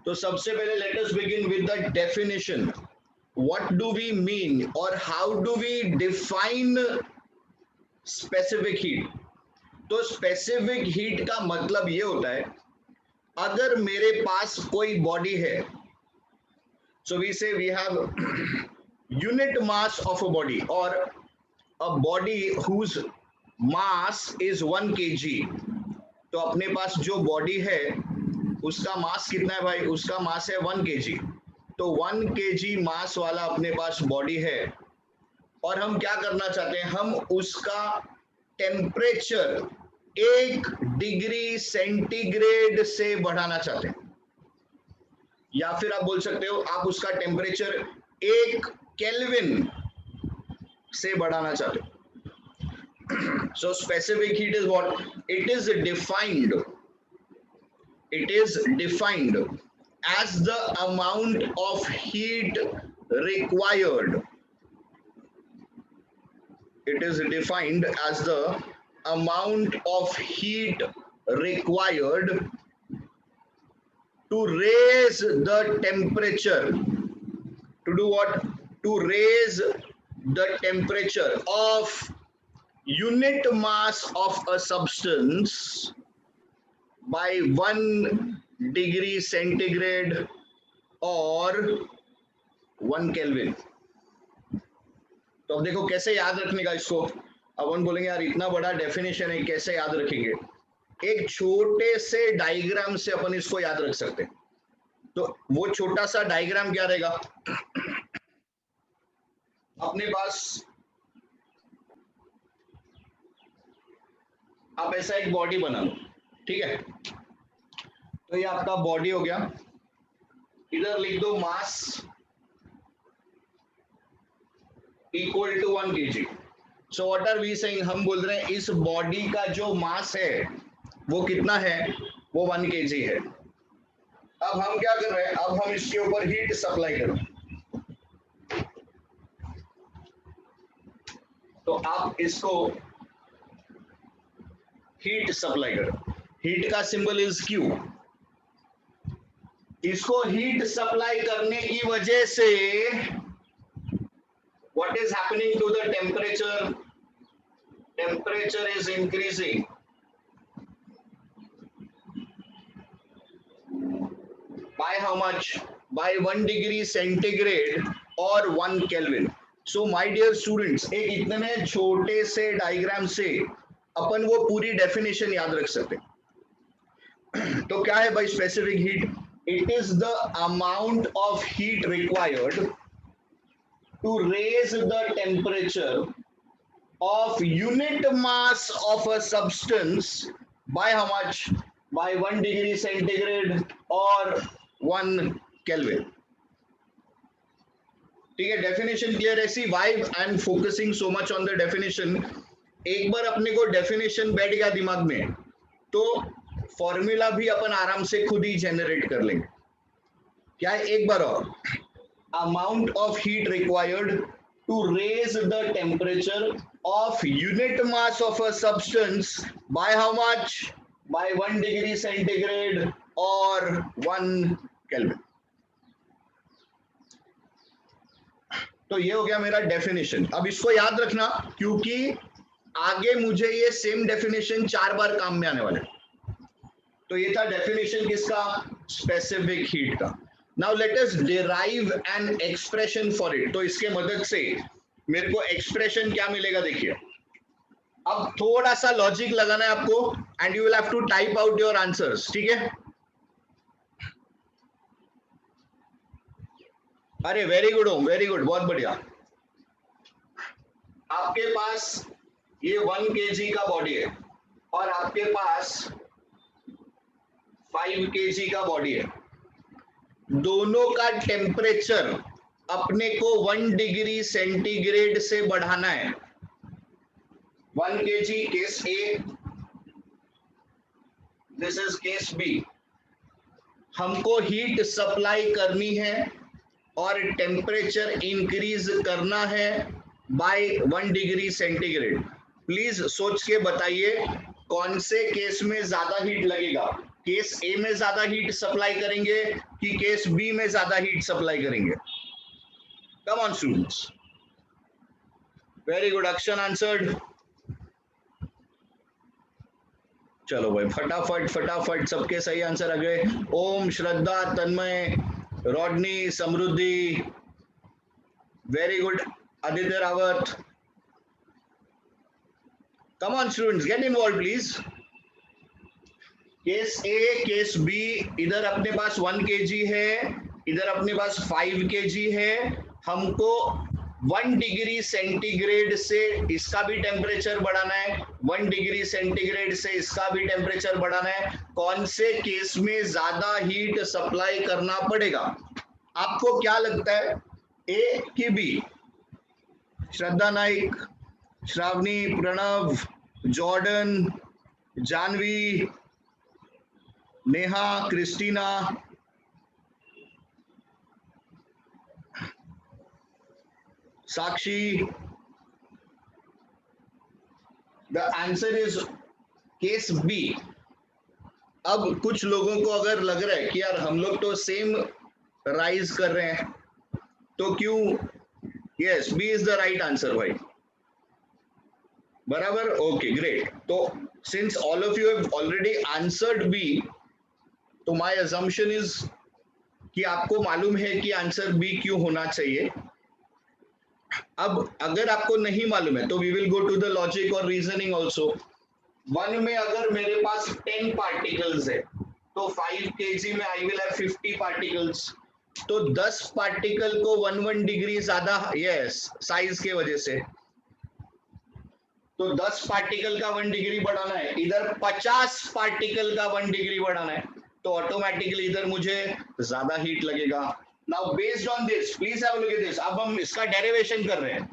तो सबसे पहले let us begin with the definition. What do we mean और how do we define specific heat. तो specific heat का मतलब ये होता है, अगर मेरे पास कोई बॉडी है, so we say we have unit mass of a body और a body whose mass is 1 kg. तो अपने पास जो बॉडी है उसका मास कितना है भाई? उसका मास है 1 kg. तो 1 kg मास वाला अपने पास बॉडी है और हम क्या करना चाहते हैं? हम उसका टेम्परेचर 1 डिग्री सेंटीग्रेड से बढ़ाना चाहते हैं, या फिर आप बोल सकते हो आप उसका टेम्परेचर 1 केल्विन से बढ़ाना चाहते हो. So specific heat is what? It is defined as the amount of heat required. It is defined as the amount of heat required to raise the temperature. To do what? To raise the temperature of unit mass of a substance by 1 degree centigrade or 1 Kelvin. तो अब देखो कैसे याद रखने का इसको. अब हम बोलेंगे यार इतना बड़ा डेफिनेशन है, कैसे याद रखेंगे? एक छोटे से डायग्राम से अपन इसको याद रख सकते हैं. तो वो छोटा सा डायग्राम क्या रहेगा? अपने पास आप ऐसा एक बॉडी बना लो, ठीक है? तो ये आपका बॉडी हो गया. इधर लिख दो mass equal to 1 kg. So what are we saying? हम बोल रहे हैं इस बॉडी का जो मास है वो कितना है? वो 1 kg है. अब हम क्या कर रहे हैं? अब हम इसके ऊपर हीट सप्लाई कर रहे हैं. तो आप इसको हीट सप्लाई करो. हीट का सिंबल इज Q. इसको हीट सप्लाई करने की वजह से what is happening to the temperature? Temperature is increasing by how much? By 1 degree centigrade or 1 Kelvin. So my dear students, एक इतने छोटे से डायग्राम से अपन वो पूरी डेफिनेशन याद रख सकते हैं. तो क्या है भाई specific heat? It is the amount of heat required to raise the temperature of unit mass of a substance by how much? By 1 degree centigrade और 1 Kelvin. ठीक है, डेफिनेशन क्लियर है. See why I am focusing so much on the definition. एक बार अपने को definition बैठ गया दिमाग में तो फॉर्मूला भी अपन आराम से खुद ही जनरेट कर लेंगे. क्या है? एक बार और. Amount of heat required to raise the temperature of unit mass of a substance by how much? By 1 degree centigrade और 1 Kelvin. तो ये हो गया मेरा डेफिनेशन. अब इसको याद रखना क्योंकि आगे मुझे ये सेम डेफिनेशन 4 बार काम में आने वाले. तो ये था डेफिनेशन किसका? स्पेसिफिक हीट का. Now let us derive an expression for it. तो इसके मदद से मेरे को एक्सप्रेशन क्या मिलेगा देखिए. अब थोड़ा सा लॉजिक लगाना है आपको and you will have to type out your answers. ठीक है? अरे वेरी गुड हो, वेरी गुड, बहुत बढ़िया. आपके पास ये 1 kg का बॉडी है और आपके पास 5 kg का बॉडी है. दोनों का टेम्परेचर अपने को 1 डिग्री सेंटीग्रेड से बढ़ाना है. 1 kg case A, this is case B. हमको हीट सप्लाई करनी है और टेम्परेचर इंक्रीज करना है बाय 1 डिग्री सेंटीग्रेड. प्लीज सोच के बताइए कौन से केस में ज्यादा हीट लगेगा? केस ए में ज्यादा हीट सप्लाई करेंगे कि केस बी में ज्यादा हीट सप्लाई करेंगे? Come on students, very good, Akshar answered. चलो भाई फटाफट फटाफट सबके सही आंसर आ गए। Om, Shraddha, Tanmay, Rodney, Samriddhi, very good, Aditya Rawat. Come on students, get involve please. Case A, case B, इधर अपने पास 1 kg है, इधर अपने पास 5 kg है। हमको 1 डिग्री सेंटीग्रेड से इसका भी टेम्परेचर बढ़ाना है, 1 डिग्री सेंटीग्रेड से इसका भी टेम्परेचर बढ़ाना है। कौन से केस में ज्यादा हीट सप्लाई करना पड़ेगा? आपको क्या लगता है, ए कि B? Shraddha Naik, Shravani, Pranav, Jordan, Janhvi, Neha, Christina, Sakshi. The answer is case B. अब कुछ लोगों को अगर लग रहा है कि यार हम लोग तो सेम राइज कर रहे हैं, तो क्यों? Yes, B is the right answer भाई, बराबर, ओके ग्रेट। तो since all of you have already answered B, तो माय अजम्पशन इज कि आपको मालूम है कि आंसर बी क्यों होना चाहिए। अब अगर आपको नहीं मालूम है तो we will go to the logic और रीजनिंग ऑल्सो। 1 में अगर मेरे पास 10 पार्टिकल्स है तो 5 kg में आई विल हैव 50 पार्टिकल्स। तो 10 पार्टिकल को 1 डिग्री ज्यादा, यस, साइज के वजह से, तो 10 पार्टिकल का 1 डिग्री बढ़ाना है, इधर 50 पार्टिकल का 1 डिग्री बढ़ाना है, तो ऑटोमेटिकली इधर मुझे ज्यादा हीट लगेगा। Now based on this please have a look at this. अब हम इसका डेरिवेशन कर रहे हैं,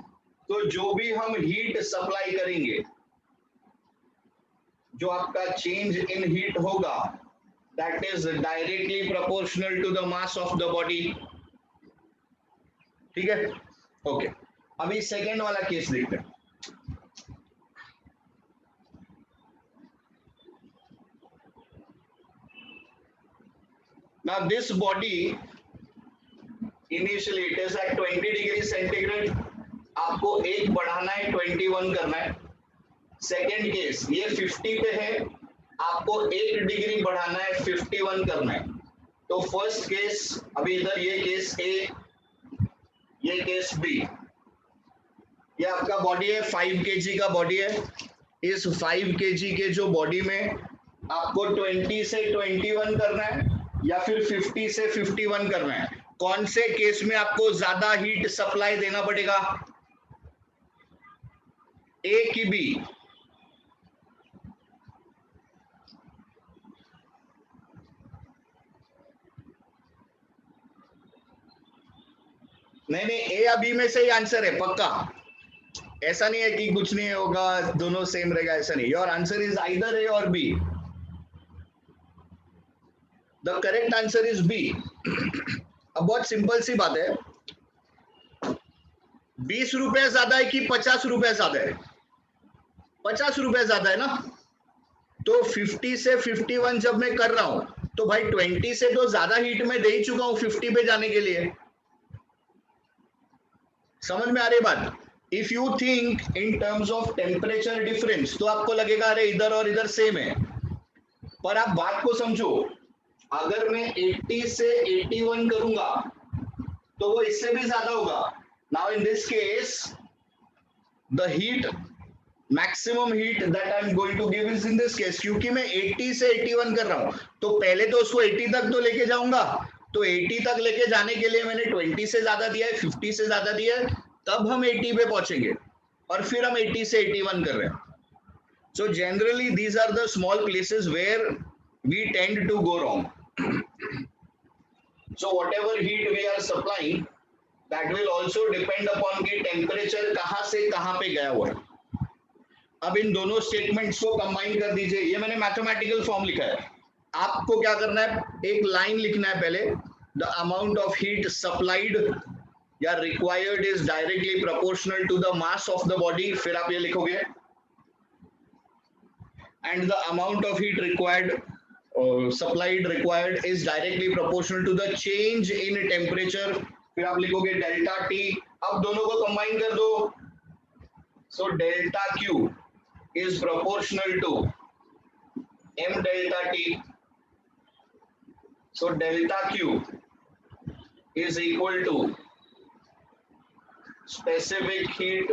तो जो भी हम हीट सप्लाई करेंगे, जो आपका चेंज इन हीट होगा, that is directly proportional to the mass of the body. ठीक है, ओके। अभी सेकेंड वाला केस देखते हैं। Now this body initially it is at 20 degree centigrade, आपको एक बढ़ाना है 21 करना है। सेकेंड केस ये 50 पे है, आपको 1 डिग्री बढ़ाना है 51 करना है। तो फर्स्ट केस, अभी इधर ये केस ए, ये केस बी, ये आपका बॉडी है 5 kg का बॉडी है। इस 5 kg के जो बॉडी में आपको 20 से 21 करना है या फिर 50 से 51 करना है। कौन से केस में आपको ज्यादा हीट सप्लाई देना पड़ेगा, ए की बी? नहीं नहीं, ए या बी में से ही आंसर है पक्का, ऐसा नहीं है कि कुछ नहीं होगा, दोनों सेम रहेगा, ऐसा नहीं। Your answer is either A or B. The correct answer is B. अब बहुत सिंपल सी बात है, 20 रुपए ज्यादा है कि 50 रुपए ज्यादा है? 50 रुपए ज्यादा है ना। तो 50 से 51 जब मैं कर रहा हूं, तो भाई 20 से तो ज्यादा हीट में दे ही चुका हूं 50 पे जाने के लिए। समझ में आ रही बात? If you think in terms of temperature difference, तो आपको लगेगा अरे इधर और इधर सेम है, पर आप बात को समझो। अगर मैं 80 से 81 करूंगा तो वो इससे भी ज्यादा होगा। Now in this case the heat, maximum heat that I am going to give is in this case, क्योंकि मैं 80 से 81 कर रहा हूं, तो पहले तो उसको 80 तक तो लेके जाऊंगा। तो 80 तक लेके जाने के लिए मैंने 20 से ज्यादा दिया है, 50 से ज्यादा दिया है, तब हम 80 पे पहुंचेंगे, और फिर हम 80 से 81 कर रहे हैं। So generally these are the small places where we tend to go wrong. So whatever heat we are supplying, that will also depend upon कि temperature कहाँ से कहाँ पे गया हुआ है। अब इन दोनों स्टेटमेंट्स को कंबाइन कर दीजिए। ये मैंने मैथमेटिकल फॉर्म लिखा है, आपको क्या करना है, एक लाइन लिखना है पहले, the amount of heat supplied या required is directly proportional to the mass of the body, फिर आप ये लिखोगे, and the amount of heat required, supplied required is directly proportional to the change in temperature. फिर आप लिखोगे delta T. अब दोनों को कंबाइन कर दो. So delta Q is proportional to m delta T. So delta Q is equal to specific heat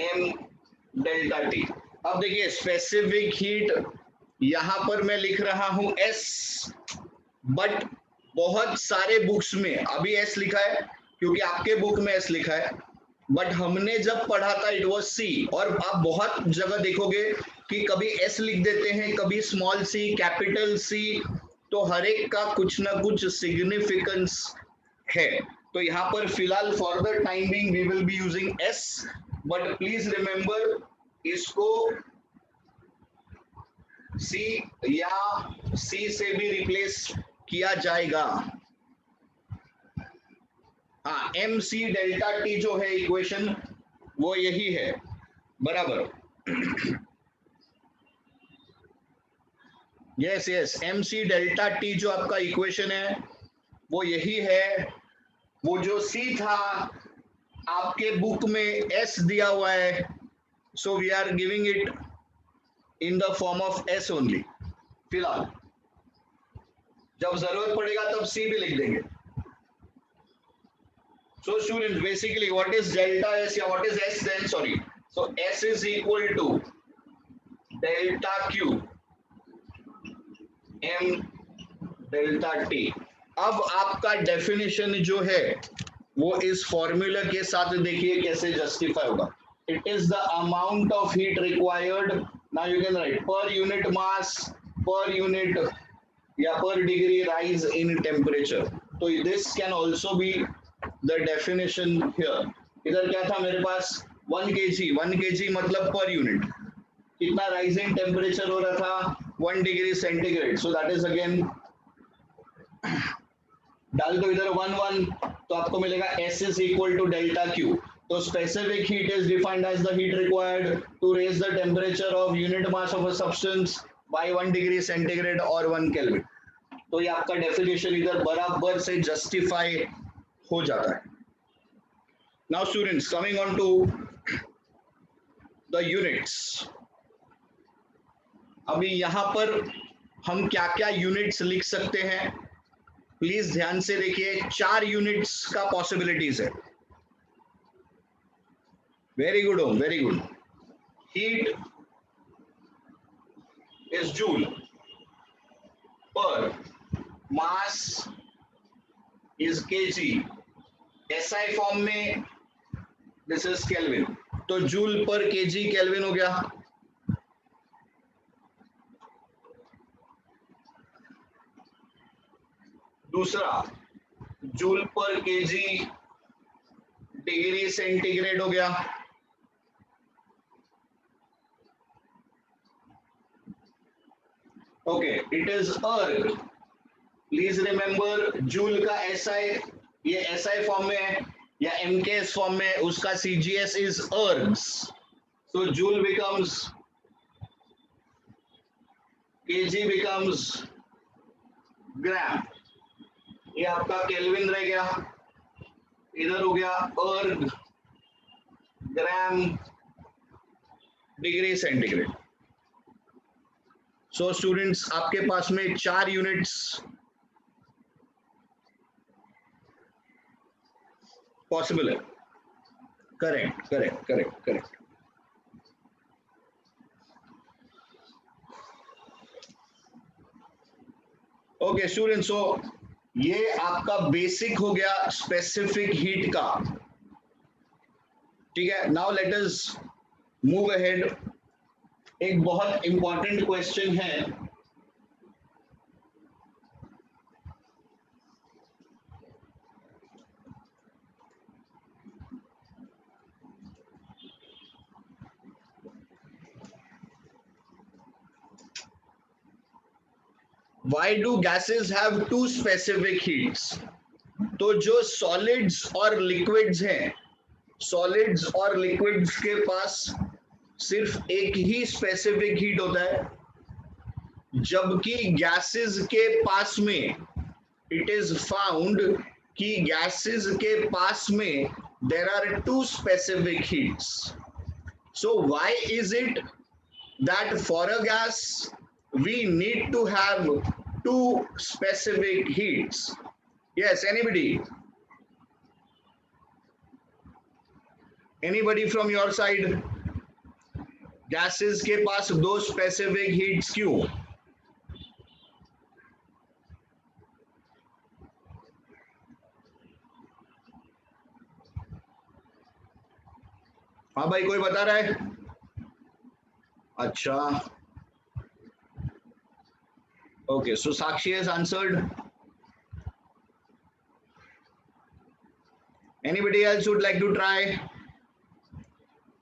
m delta T. अब देखिए स्पेसिफिक हीट यहां पर मैं लिख रहा हूं S, बट बहुत सारे बुक्स में अभी S लिखा है क्योंकि आपके बुक में S लिखा है, बट हमने जब पढ़ा था इट वाज C. और आप बहुत जगह देखोगे कि कभी S लिख देते हैं, कभी स्मॉल c, कैपिटल C, तो हर एक का कुछ ना कुछ सिग्निफिकेंस है. तो यहाँ पर फिलहाल for the time being we will be using S, but please remember इसको C या C से भी रिप्लेस किया जाएगा. हाँ, एम सी डेल्टा टी जो है इक्वेशन वो यही है, बराबर. Yes yes, M C delta T जो आपका इक्वेशन है वो यही है. वो जो सी था आपके बुक में एस दिया हुआ है, so we are giving it in the form of S only. फिलहाल जब जरूरत पड़ेगा तब सी भी लिख देंगे. So students, basically what is delta S या what is S then? Sorry. So S is equal to delta Q m delta T. अब आपका डेफिनेशन जो है वो इस फॉर्मूला के साथ देखिए कैसे जस्टिफाई होगा. It is the amount of heat required. Now you can write per unit mass, per unit या per degree rise in temperature. So this can also be the definition here. इधर क्या था मेरे पास 1 kg मतलब per unit. कितना rising temperature हो रहा था 1 degree centigrade. So that is again डाल दो इधर 1 तो आपको मिलेगा S is equal to delta Q. तो specific heat is defined as the heat required to raise the temperature of unit mass of a substance by 1 degree centigrade or 1 Kelvin. तो ये आपका definition इधर बराबर से justify हो जाता है. Now students, coming on to the units. अभी यहाँ पर हम क्या क्या यूनिट्स लिख सकते हैं प्लीज ध्यान से देखिए. 4 यूनिट्स का पॉसिबिलिटीज है. Very good home, very good. Heat is joule पर mass is KG. SI form में दिस इज केल्विन, तो जूल पर केजी केल्विन हो गया. दूसरा जूल पर केजी डिग्री सेंटीग्रेड हो गया. Okay, it is erg. Please remember joule का SI ये SI फॉर्म में है या MKS फॉर्म में, उसका CGS is ergs. So joule becomes KG becomes gram. ये आपका केल्विन रह गया. इधर हो गया erg, gram, degree centigrade. So students आपके पास में 4 यूनिट्स पॉसिबल है. Correct correct correct correct. Okay students, so ये आपका बेसिक हो गया स्पेसिफिक हीट का. ठीक है, now let us move ahead. एक बहुत इंपॉर्टेंट क्वेश्चन है. Why do gases have 2 specific heats? तो जो सॉलिड्स और लिक्विड्स हैं, सॉलिड्स और लिक्विड्स के पास सिर्फ एक ही स्पेसिफिक हीट होता है, जबकि गैसेस के पास में इट इज फाउंड कि गैसेस के पास में there are two specific heats. So why is it that for a gas we need to have two specific heats? Yes, anybody from your side? Gases के पास दो specific heats क्यों? हाँ भाई, कोई बता रहा है? अच्छा, okay, so Sakshi has answered. Anybody else would like to try?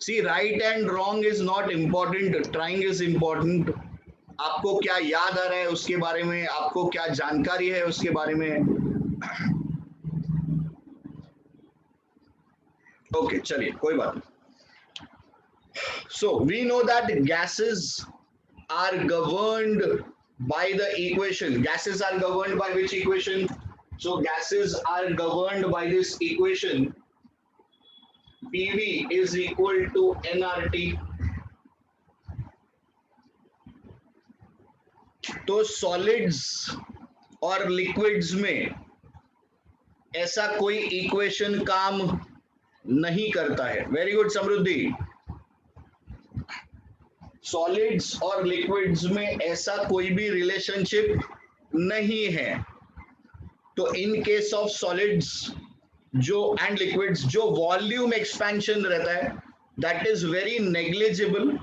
See, right and wrong is not important, trying is important. आपको क्या याद आ रहा है उसके बारे में, आपको क्या जानकारी है उसके बारे में. ओके, चलिए, कोई बात नहीं. So we know that gases are governed by the equation. Gases are governed by which equation? So gases are governed by this equation. PV is equal to nRT. तो सॉलिड्स और लिक्विड्स में ऐसा कोई equation काम नहीं करता है. Very good समृद्धि. Solids और लिक्विड्स में ऐसा कोई भी रिलेशनशिप नहीं है. तो इन केस ऑफ सॉलिड्स जो एंड लिक्विड्स, जो वॉल्यूम एक्सपेंशन रहता है दैट इज वेरी नेग्लिजिबल,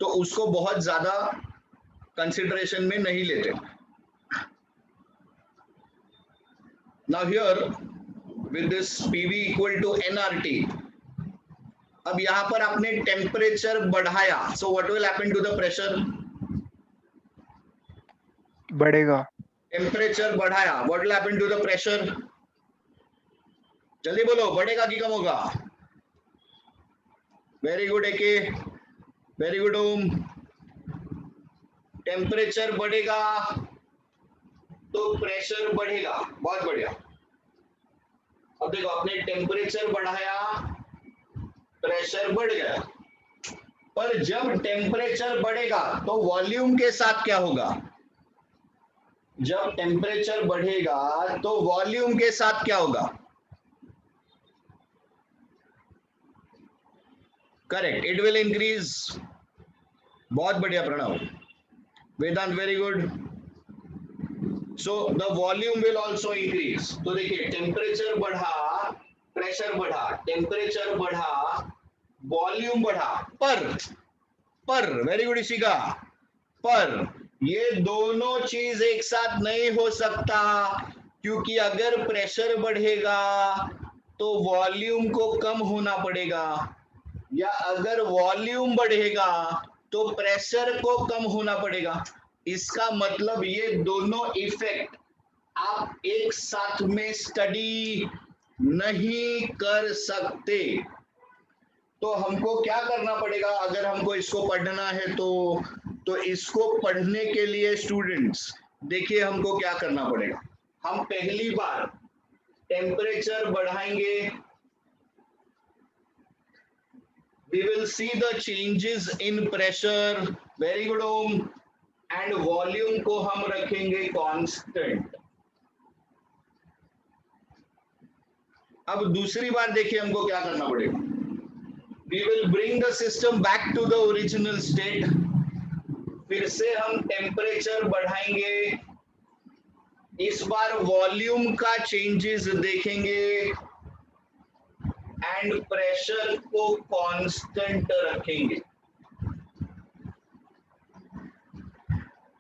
तो उसको बहुत ज्यादा कंसिडरेशन में नहीं लेते. Now here with this PV equal to NRT, अब यहां पर आपने टेम्परेचर बढ़ाया, so what will happen to the pressure? बढ़ेगा. टेम्परेचर बढ़ाया, what will happen to the pressure? जल्दी बोलो, बढ़ेगा कि कम होगा? Very good AK, very good Om. Temperature बढ़ेगा तो प्रेशर बढ़ेगा. बहुत बढ़िया. अब देखो, आपने टेम्परेचर बढ़ाया, प्रेशर बढ़ गया. पर जब टेम्परेचर बढ़ेगा तो वॉल्यूम के साथ क्या होगा? जब टेम्परेचर बढ़ेगा तो वॉल्यूम के साथ क्या होगा? Correct, it will increase. बहुत बढ़िया Pranav. Vedant, very good. So the volume will also increase. तो देखिए, टेम्परेचर बढ़ा, प्रेशर बढ़ा, टेम्परेचर बढ़ा, वॉल्यूम बढ़ा. पर वेरी गुड इशिका, पर ये दोनों चीज एक साथ नहीं हो सकता, क्योंकि अगर प्रेशर बढ़ेगा तो वॉल्यूम को कम होना पड़ेगा, या अगर वॉल्यूम बढ़ेगा तो प्रेशर को कम होना पड़ेगा. इसका मतलब ये दोनों इफेक्ट आप एक साथ में स्टडी नहीं कर सकते. तो हमको क्या करना पड़ेगा अगर हमको इसको पढ़ना है? तो इसको पढ़ने के लिए स्टूडेंट्स देखिए हमको क्या करना पड़ेगा. हम पहली बार टेम्परेचर बढ़ाएंगे, we will see the changes in pressure. Very good Om. And volume को हम रखेंगे कांस्टेंट. अब दूसरी बार देखिए हमको क्या करना पड़ेगा. We will bring the system back to the original state. फिर से हम टेम्परेचर बढ़ाएंगे, इस बार वॉल्यूम का चेंजेस देखेंगे एंड प्रेशर को कांस्टेंट रखेंगे.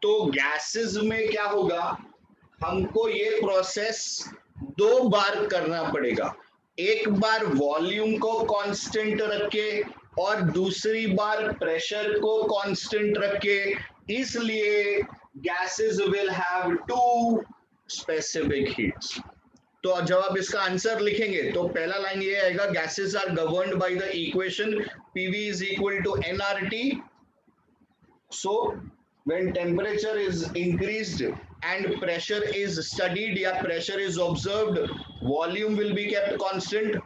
तो गैसेस में क्या होगा? हमको ये प्रोसेस दो बार करना पड़ेगा. एक बार वॉल्यूम को कांस्टेंट रख के और दूसरी बार प्रेशर को कांस्टेंट रख के. इसलिए gases will have two specific heats. तो जब आप इसका आंसर लिखेंगे तो पहला लाइन ये आएगा, gases are governed by the equation PV is equal to NRT. So when temperature is increased and pressure is studied या pressure is observed, volume will be kept constant,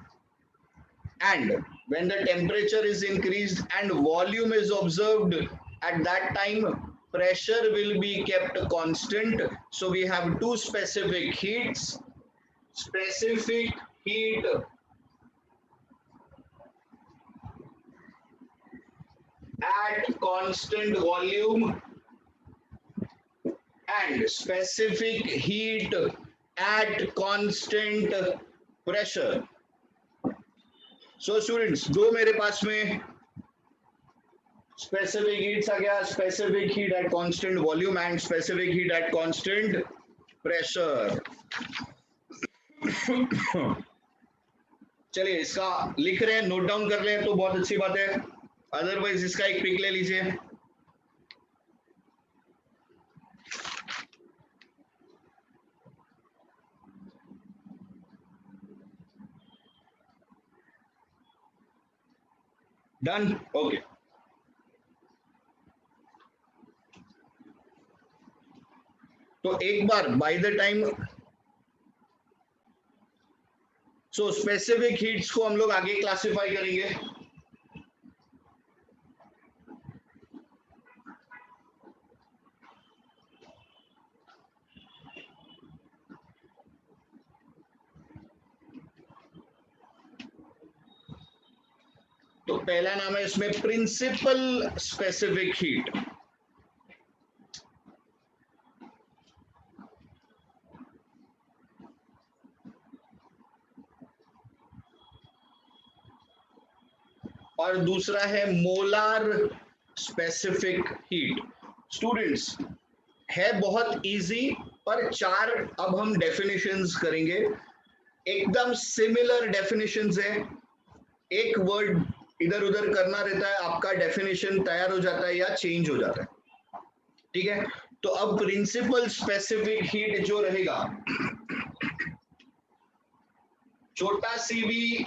and when the temperature is increased and volume is observed, at that time pressure will be kept constant. So we have two specific heats: specific heat at constant volume and specific heat at constant pressure. So students, दो मेरे पास में specific heats आ गया, specific heat at constant volume and specific heat at constant pressure. चलिए इसका लिख रहे हैं, note down कर रहे हैं तो बहुत अच्छी बात है, अदरवाइज इसका एक पिक ले लीजिए. Done, okay. तो एक बार by the time, so specific heats को हम लोग आगे क्लासिफाई करेंगे. तो पहला नाम है इसमें प्रिंसिपल स्पेसिफिक हीट. और दूसरा है मोलार स्पेसिफिक हीट. स्टूडेंट्स, है बहुत इजी, पर चार अब हम डेफिनेशंस करेंगे, एकदम सिमिलर डेफिनेशंस है, एक वर्ड इधर उधर करना रहता है, आपका डेफिनेशन तैयार हो जाता है या चेंज हो जाता है. ठीक है, तो अब प्रिंसिपल स्पेसिफिक हीट जो रहेगा, छोटा सीवी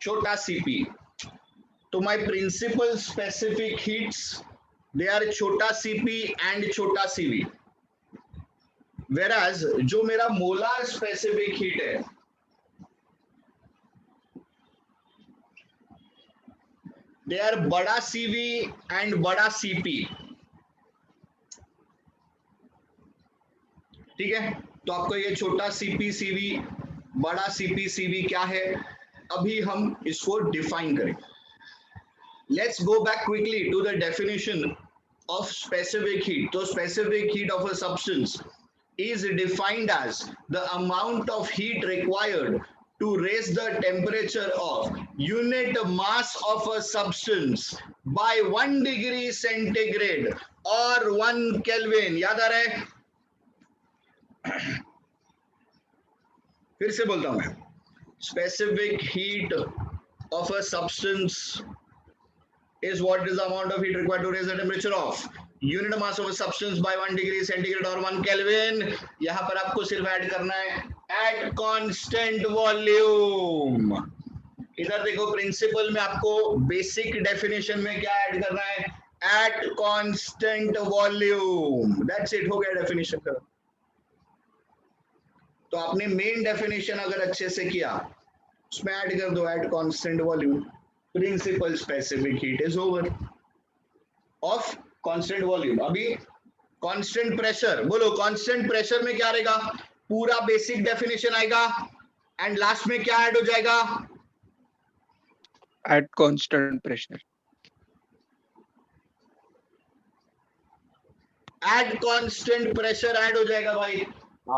छोटा सीपी. तो my principal specific heats, they are छोटा सीपी एंड छोटा सीवी. वेराज जो मेरा मोलार स्पेसिफिक हीट है, दे आर बड़ा सीवी एंड बड़ा सीपी. ठीक है, तो आपको ये छोटा सीपी सीवी, बड़ा सीपी सीवी क्या है, अभी हम इसको डिफाइन करें. Let's go back quickly to the definition of specific heat. So specific heat of a substance is defined as the amount of heat required to raise the temperature of unit mass of a substance by 1 degree centigrade or 1 Kelvin. याद आ रहा है? फिर से बोलता हूं मैं, specific heat of a substance is what is the amount of heat required to raise the temperature of unit mass of a substance by 1 degree centigrade or 1 Kelvin. यहां पर आपको सिर्फ ऐड करना है at constant volume. इधर देखो, principal में आपको बेसिक डेफिनेशन में क्या ऐड करना है, at constant volume. That's it, हो गया डेफिनेशन का. तो आपने मेन डेफिनेशन अगर अच्छे से किया, उसमें ऐड कर दो at constant volume. Principal specific heat is over of constant volume. अभी कांस्टेंट प्रेशर, बोलो कांस्टेंट प्रेशर में क्या रहेगा, पूरा बेसिक डेफिनेशन आएगा एंड लास्ट में क्या ऐड हो जाएगा, at constant pressure. At constant pressure add हो जाएगा भाई.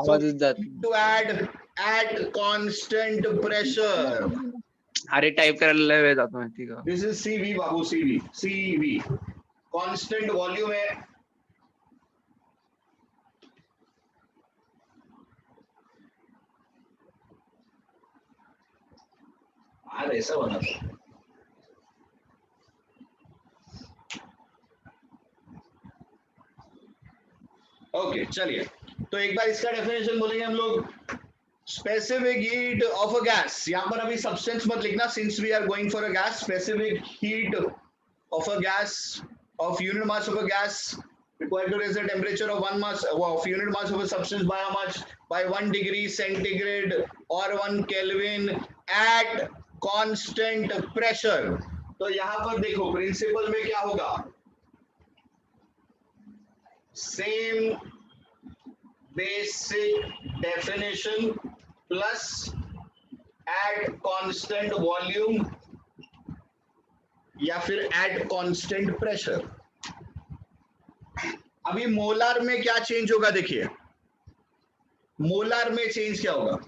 What is that? To add at constant pressure. अरे टाइप करायला वेळ जातो माहिती का. दिस इज सीवी बाबू, सीवी सीवी कांस्टेंट वॉल्यूम है. आज ऐसा बना था. ओके चलिए, तो एक बार इसका डेफिनेशन बोलेंगे हम लोग. Specific heat of a gas, यहां पर अभी सब्सटेंस मत लिखना since we are going for a gas. Specific heat of a gas of unit mass of a gas required to raise the temperature of one mass of unit mass of a substance by how much? By 1 degree centigrade or 1 Kelvin at constant pressure. तो यहां पर देखो principal में क्या होगा, same basic definition plus eight constant volume या फिर eight constant pressure. अभी मोलार में क्या चेंज होगा, देखिए मोलार में चेंज क्या होगा,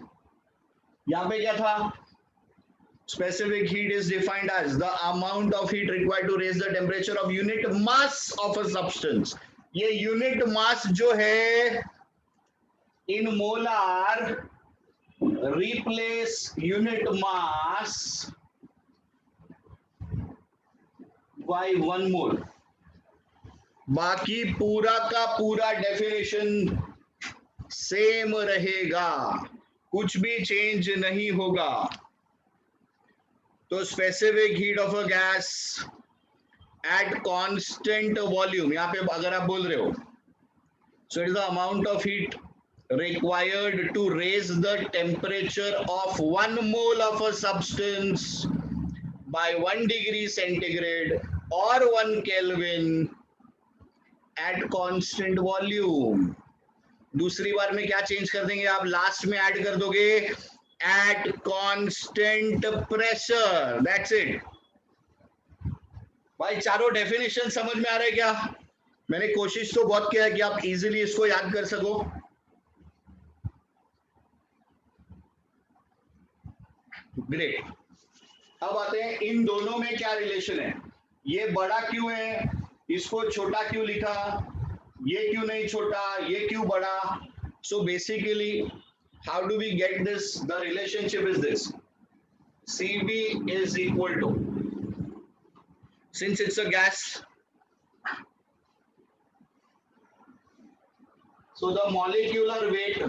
यहां पे क्या था, specific heat is defined as the amount of heat required to raise the temperature of unit mass of a substance। ये unit mass जो है in molar replace unit mass by 1 mole। बाकी पूरा का पूरा डेफिनेशन सेम रहेगा, कुछ भी चेंज नहीं होगा। तो specific heat of a gas at constant volume, यहां पे अगर आप बोल रहे हो, so it is the amount of heat required to raise the temperature of 1 mole of a substance by 1 degree centigrade और 1 केल्विन एट कांस्टेंट वॉल्यूम। दूसरी बार में क्या चेंज कर देंगे आप, लास्ट में ऐड कर दोगे at constant pressure, that's it। भाई चारों डेफिनेशन समझ में आ रहा है क्या? मैंने कोशिश तो बहुत किया है कि आप इजीली इसको याद कर सको। ग्रेट। अब आते हैं इन दोनों में क्या रिलेशन है, ये बड़ा क्यों है, इसको छोटा क्यों लिखा, ये क्यों नहीं छोटा, ये क्यों बड़ा। So basically how do we get this? The relationship is this: Cv is equal to, since it's a gas, so the molecular weight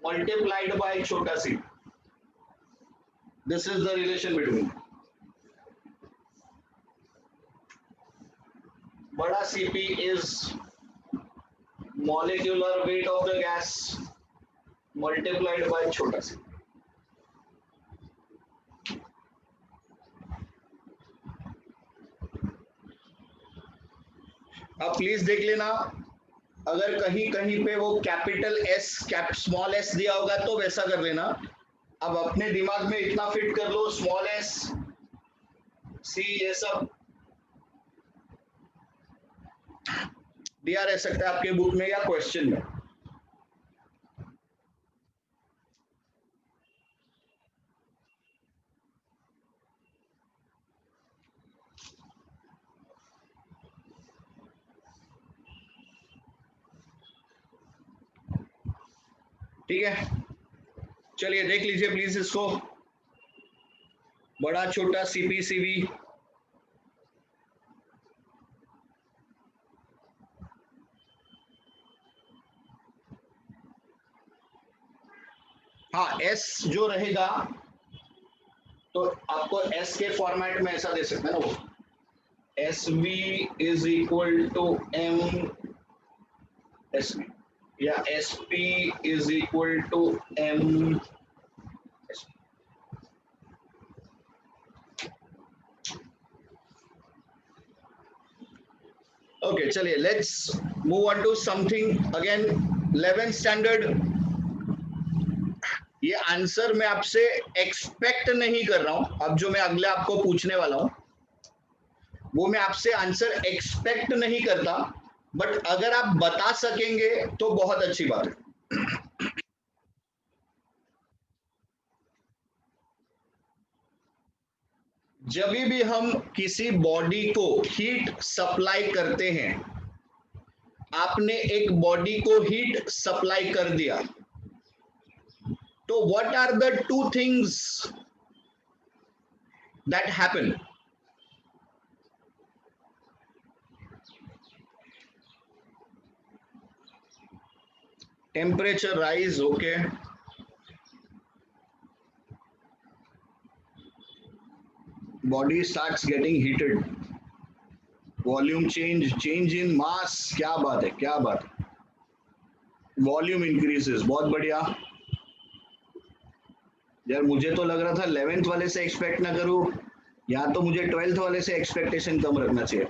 multiplied by chota c, this is the relation between bada Cp is molecular weight of the gas multiplied by छोटा सी। अब please देख लेना, अगर कहीं कहीं पे वो capital S small S दिया होगा तो वैसा कर लेना। अब अपने दिमाग में इतना फिट कर लो, स्मॉल एस सी ये सब दिया रह सकता है आपके बुक में या क्वेश्चन में। ठीक है, चलिए देख लीजिए प्लीज इसको, बड़ा छोटा सीपी सीवी। हाँ एस जो रहेगा तो आपको एस के फॉर्मेट में ऐसा दे सकते हैं ना, वो S V is equal to M S V या S P is equal to M. Okay चलिए let's move on to something again 11th standard. ये आंसर मैं आपसे एक्सपेक्ट नहीं कर रहा हूं, अब जो मैं अगले आपको पूछने वाला हूं वो मैं आपसे आंसर एक्सपेक्ट नहीं करता, बट अगर आप बता सकेंगे तो बहुत अच्छी बात है। जब भी हम किसी बॉडी को हीट सप्लाई करते हैं, आपने एक बॉडी को हीट सप्लाई कर दिया, तो what are the two things that happen? Temperature rise, okay, body starts getting heated. Volume change in mass. क्या बात है, क्या बात है. Volume increases. बहुत बढ़िया. यार मुझे तो लग रहा था 11th वाले से एक्सपेक्ट ना करूं, या तो मुझे 12th वाले से एक्सपेक्टेशन कम रखना चाहिए.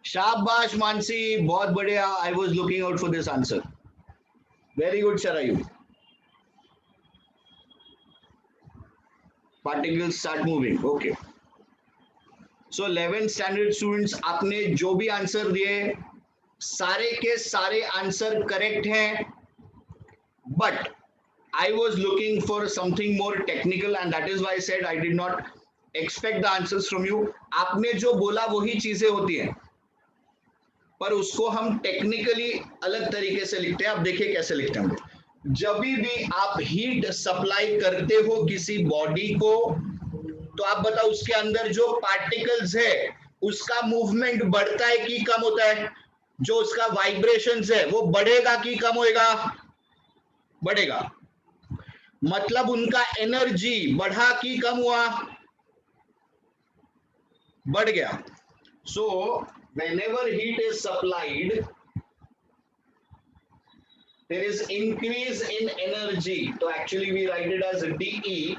शाबाश मानसी, बहुत बढ़िया. I was looking out for this answer. Very good Sharayu. Particles start moving. Okay. So 11th standard students, आपने जो भी आंसर दिए सारे के सारे आंसर करेक्ट हैं, but I was looking for something more technical and that is why I said I did not expect the answers from you. आपने जो बोला वही चीजें होती हैं, पर उसको हम टेक्निकली अलग तरीके से लिखते हैं. आप देखिए कैसे लिखते हैं. जब भी आप हीट सप्लाई करते हो किसी बॉडी को, तो आप बताओ उसके अंदर जो पार्टिकल्स है उसका मूवमेंट बढ़ता है कि कम होता है? जो उसका वाइब्रेशंस है वो बढ़ेगा कि कम होएगा? बढ़ेगा. मतलब उनका एनर्जी बढ़ा कि कम हुआ? बढ़ गया. सो whenever heat is supplied, there is increase in energy. So actually we write it as dE.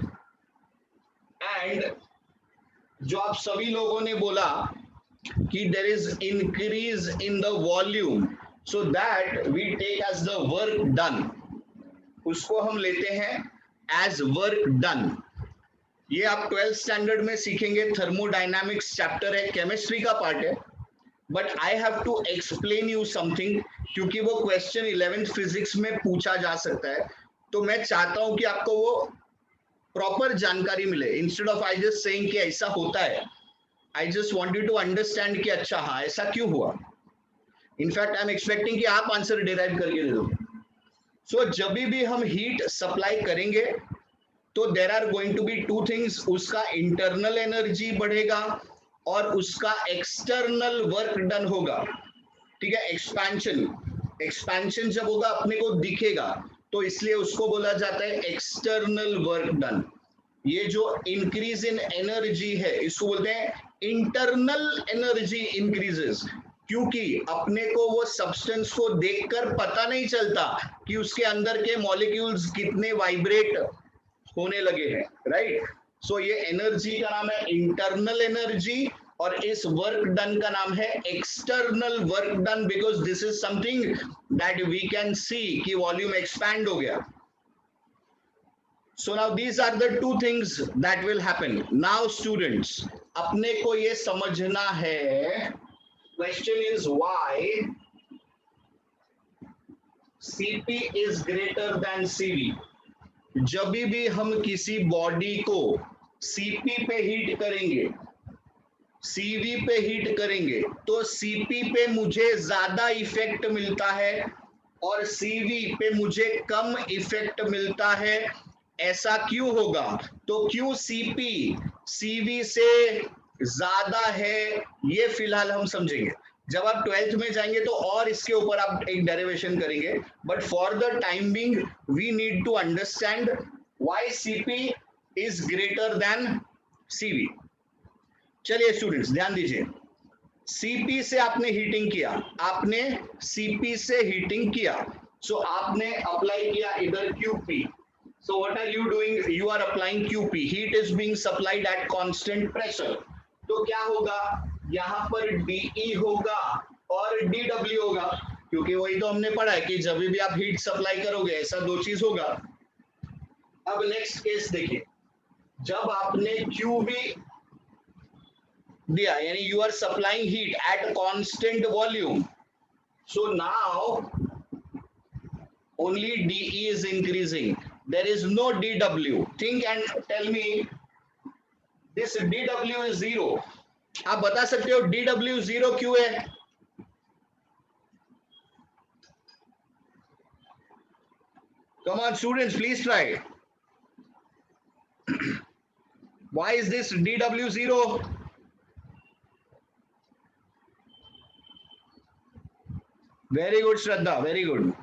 And जो आप सभी लोगों ने बोला कि there is increase in the volume, so that we take as the work done. उसको हम लेते हैं as work done. ये आप 12th स्टैंडर्ड में सीखेंगे. थर्मोडायनामिक्स चैप्टर है, केमिस्ट्री का पार्ट है, but I have to explain you something, क्योंकि वो क्वेश्चन 11th फिजिक्स में पूछा जा सकता है. तो मैं चाहता हूं कि आपको वो प्रॉपर जानकारी मिले. Instead of I just saying कि ऐसा होता है, I just want you to understand कि अच्छा हाँ ऐसा क्यों हुआ. इनफैक्ट आई एम एक्सपेक्टिंग कि आप आंसर डिराइव करके दे दो. सो जब भी हम हीट सप्लाई करेंगे तो there are going to be two things. उसका इंटरनल एनर्जी बढ़ेगा और उसका एक्सटर्नल वर्क डन होगा. ठीक है. एक्सपेंशन जब होगा अपने को दिखेगा, तो इसलिए उसको बोला जाता है एक्सटर्नल वर्क डन. ये जो इंक्रीज इन एनर्जी है इसको बोलते हैं इंटरनल एनर्जी इंक्रीजेस, क्योंकि अपने को वो सब्सटेंस को देखकर पता नहीं चलता कि उसके अंदर के मॉलिक्यूल्स कितने वाइब्रेट होने लगे हैं. राइट. सो ये एनर्जी का नाम है इंटरनल एनर्जी और इस वर्क डन का नाम है external work done, because this is something that we can see कि वॉल्यूम एक्सपैंड हो गया. So now these are the two things that will happen. Now students, अपने को ये समझना है, question is why Cp is greater than Cv. जब भी हम किसी बॉडी को Cp पे हीट करेंगे, Cv पे हीट करेंगे, तो Cp पे मुझे ज्यादा इफेक्ट मिलता है और Cv पे मुझे कम इफेक्ट मिलता है. ऐसा क्यों होगा? तो क्यों Cp Cv से ज्यादा है ये फिलहाल हम समझेंगे. जब आप 12th में जाएंगे तो और इसके ऊपर आप एक डेरिवेशन करेंगे, but for the time being we need to understand why Cp is greater than Cv. चलिए स्टूडेंट्स ध्यान दीजिए. Cp से आपने हीटिंग किया, आपने Cp से हीटिंग किया, सो आपने अप्लाई किया इधर Qp. So what are you doing? You are applying Qp. Heat is being supplied at constant pressure. तो क्या होगा? यहाँ पर dE होगा और dW होगा, क्योंकि वही तो हमने पढ़ा है कि जब भी आप हीट सप्लाई करोगे ऐसा दो चीज होगा. अब नेक्स्ट केस देखिए. जब आपने Qv दिया, यानी you are supplying heat at constant volume. So now only dE is increasing. There is no dW. Think and tell me, this dW is zero. आप बता सकते हो dW zero क्यों है? Come on students, please try. Why is this dW zero? Very good Shraddha, very good.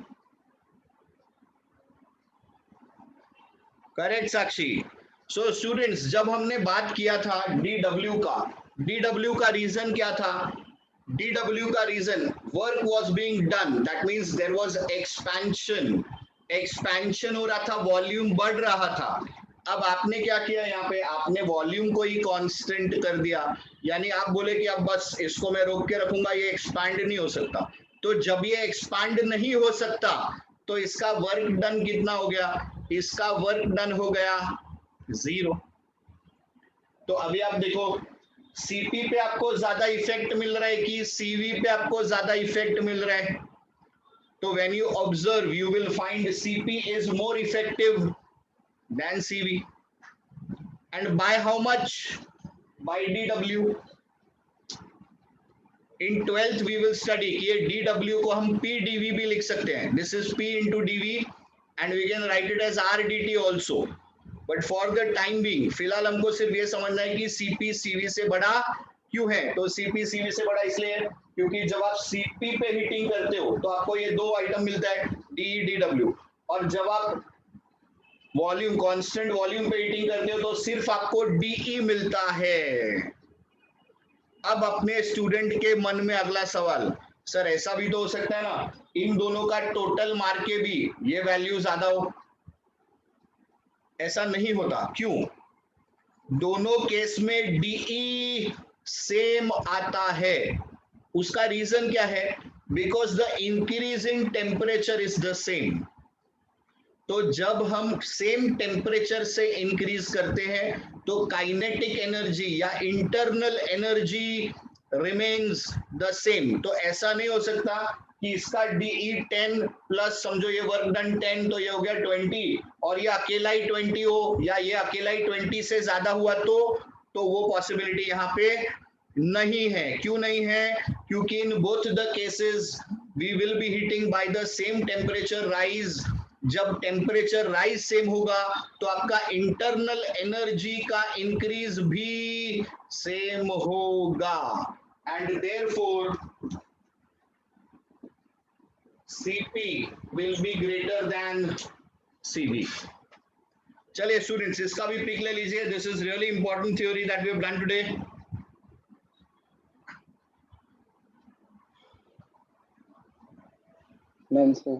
Correct Sakshi. So students, जब हमने बात किया था डीडब्ल्यू का रीजन क्या था? डीडब्ल्यू का reason, work was being done, that means there was expansion हो रहा था, वॉल्यूम बढ़ रहा था। अब आपने क्या किया यहाँ पे? आपने वॉल्यूम को ही कांस्टेंट कर दिया, यानी आप बोले कि अब बस इसको मैं रोक के रखूंगा, ये एक्सपैंड नहीं हो सकता। तो जब ये एक्सपैंड नहीं हो सकता तो इसका वर्क डन कितना हो गया? इसका वर्क डन हो गया 0। तो अभी आप देखो, सीपी पे आपको ज्यादा इफेक्ट मिल रहा है कि सीवी पे आपको ज्यादा इफेक्ट मिल रहा है? तो when you observe you will find CP is more effective than CV. And by how much? By DW. In 12th we will study कि ये डीडब्ल्यू को हम पी डीवी भी लिख सकते हैं, this is P into DV and we can write it as R D T also. But for the time being फिलहाल हमको सिर्फ ये समझना है कि सीपी सीवी से बड़ा क्यों है। तो सीपी सीवी से बड़ा इसलिए क्योंकि जब आप सीपी पे हीटिंग करते हो तो आपको ये दो आइटम मिलता है, डी डी डब्ल्यू, और जब आप वॉल्यूम कांस्टेंट वॉल्यूम पे हीटिंग करते हो तो सिर्फ आपको डीई मिलता है। अब अपने स्टूडेंट के मन में अगला सवाल, सर ऐसा भी तो हो सकता है ना इन दोनों का टोटल मार के भी ये वैल्यू ज्यादा हो? ऐसा नहीं होता। क्यों? दोनों केस में डीई सेम आता है। उसका रीजन क्या है? Because the increase in temperature is the same. तो जब हम सेम टेम्परेचर से इंक्रीज करते हैं तो काइनेटिक एनर्जी या internal energy remains the same. तो ऐसा नहीं हो सकता कि इसका डीई 10 प्लस समझो ये वर्क डन 10 तो ये हो गया 20 और ये अकेला ही 20 हो, या ये अकेला ही 20 से ज्यादा हुआ तो वो पॉसिबिलिटी यहाँ पे नहीं है। क्यों नहीं है? क्योंकि in both the cases we will be heating by the same temperature rise. जब टेम्परेचर राइज सेम होगा तो आपका इंटरनल एनर्जी का इंक्रीज भी सेम होगा and therefore Cp will be greater than Cv। चलिए स्टूडेंट्स, इसका भी पिक ले लीजिए। This is really important theory that we have done today. Done, sir.